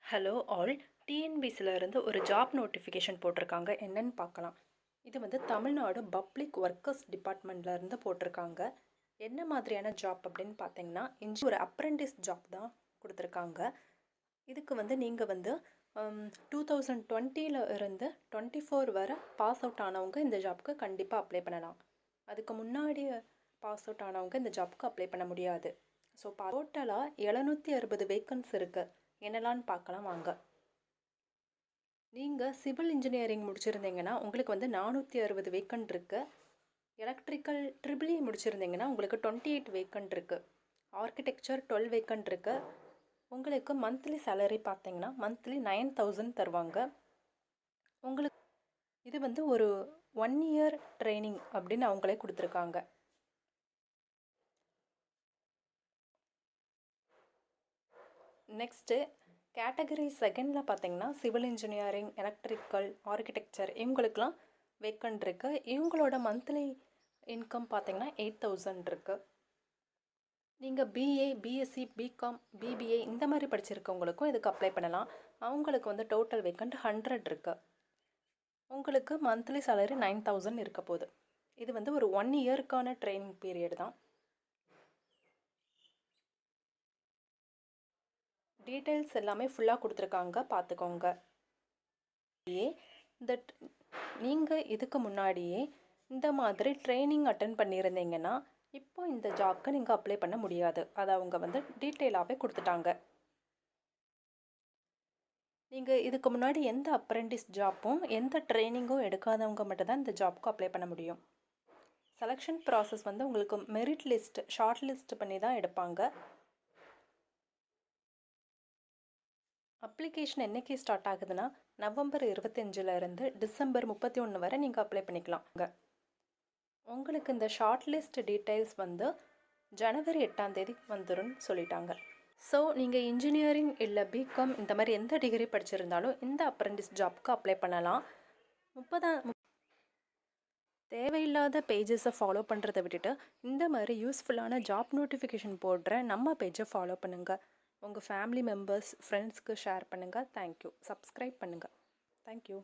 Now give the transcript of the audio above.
Hello all. டிஎன்பிசியில் இருந்து ஒரு ஜாப் நோட்டிஃபிகேஷன் போட்டிருக்காங்க, என்னன்னு பார்க்கலாம். இது வந்து தமிழ்நாடு பப்ளிக் ஒர்க்கர்ஸ் டிபார்ட்மெண்ட்ல இருந்து போட்டிருக்காங்க. என்ன மாதிரியான ஜாப் அப்படின்னு பார்த்தீங்கன்னா, ஒரு அப்ரெண்டிஸ் ஜாப் தான் கொடுத்துருக்காங்க. இதுக்கு வந்து நீங்கள் வந்து 2020 இருந்து 24 வரை பாஸ் அவுட் ஆனவங்க இந்த ஜாப்க்கு கண்டிப்பாக அப்ளை பண்ணலாம். அதுக்கு முன்னாடி பாஸ் அவுட் ஆனவங்க இந்த ஜாப்க்கு அப்ளை பண்ண முடியாது. ஸோ டோட்டலாக 760 வேக்கன்ஸ் இருக்குது. என்னலான்னு பார்க்கலாம் வாங்க. நீங்கள் சிவில் இன்ஜினியரிங் முடிச்சிருந்தீங்கன்னா உங்களுக்கு வந்து 460 வேக்கன்ட் இருக்குது. எலக்ட்ரிக்கல் ட்ரிபிள்இ முடிச்சிருந்தீங்கன்னா உங்களுக்கு 28 வேக்கன்ட் இருக்குது. ஆர்கிடெக்சர் 12 வேக்கன்ட் இருக்குது. உங்களுக்கு மந்த்லி சேலரி பார்த்தீங்கன்னா மந்த்லி 9000 தருவாங்க. உங்களுக்கு இது வந்து ஒரு 1 இயர் ட்ரைனிங் அப்படின்னு அவங்களே கொடுத்துருக்காங்க. நெக்ஸ்ட்டு கேட்டகரி செகண்டில் பார்த்தீங்கன்னா சிவில் இன்ஜினியரிங், எலக்ட்ரிக்கல், ஆர்கிடெக்சர் இவங்களுக்கெலாம் வேக்கன்ட் இருக்குது. இவங்களோட மந்த்லி இன்கம் பார்த்தீங்கன்னா 8000 இருக்குது. நீங்கள் பிஏ, பிஎஸ்சி, பிகாம், பிபிஏ இந்த மாதிரி படிச்சிருக்கவங்களுக்கும் இதுக்கு அப்ளை பண்ணலாம். அவங்களுக்கு வந்து டோட்டல் வேக்கன்ட் 100 இருக்குது. உங்களுக்கு மந்த்லி சேலரி 9000 இருக்க போகுது. இது வந்து ஒரு 1 இயருக்கான ட்ரைனிங் பீரியட் தான். டீட்டெயில்ஸ் எல்லாமே ஃபுல்லாக கொடுத்துருக்காங்க, பார்த்துக்கோங்க. நீங்கள் இதுக்கு முன்னாடியே இந்த மாதிரி ட்ரைனிங் அட்டன் பண்ணியிருந்தீங்கன்னா இப்போ இந்த ஜாப்க்கு நீங்கள் அப்ளை பண்ண முடியாது. அதை அவங்க வந்து டீட்டெயிலாகவே கொடுத்துட்டாங்க. நீங்கள் இதுக்கு முன்னாடி எந்த அப்ரெண்டிஸ் ஜாப்பும் எந்த ட்ரைனிங்கும் எடுக்காதவங்க மட்டும்தான் இந்த ஜாப்க்கு அப்ளை பண்ண முடியும். செலெக்ஷன் ப்ராசஸ் வந்து உங்களுக்கு மெரிட் லிஸ்ட், ஷார்ட் லிஸ்ட் பண்ணி தான் எடுப்பாங்க. அப்ளிகேஷன் என்றைக்கு ஸ்டார்ட் ஆகுதுன்னா நவம்பர் 25 டிசம்பர் 31 வரை நீங்கள் அப்ளை பண்ணிக்கலாம். உங்களுக்கு இந்த ஷார்ட் லிஸ்ட் டீட்டெயில்ஸ் வந்து ஜனவரி 8 வந்துடும் சொல்லிட்டாங்க. ஸோ நீங்கள் இன்ஜினியரிங் இல்லை பிகாம் இந்த மாதிரி எந்த டிகிரி படிச்சிருந்தாலும் இந்த அப்ரெண்டிஸ் ஜாப்க்கு அப்ளை பண்ணலாம். தேவையில்லாத பேஜஸை ஃபாலோ பண்ணுறதை விட்டுட்டு இந்த மாதிரி யூஸ்ஃபுல்லான ஜாப் நோட்டிஃபிகேஷன் போடுற நம்ம பேஜை ஃபாலோ பண்ணுங்கள். உங்கள் ஃபேமிலி மெம்பர்ஸ், ஃப்ரெண்ட்ஸ்க்கு ஷேர் பண்ணுங்கள். தேங்க்யூ. சப்ஸ்கிரைப் பண்ணுங்கள். தேங்க்யூ.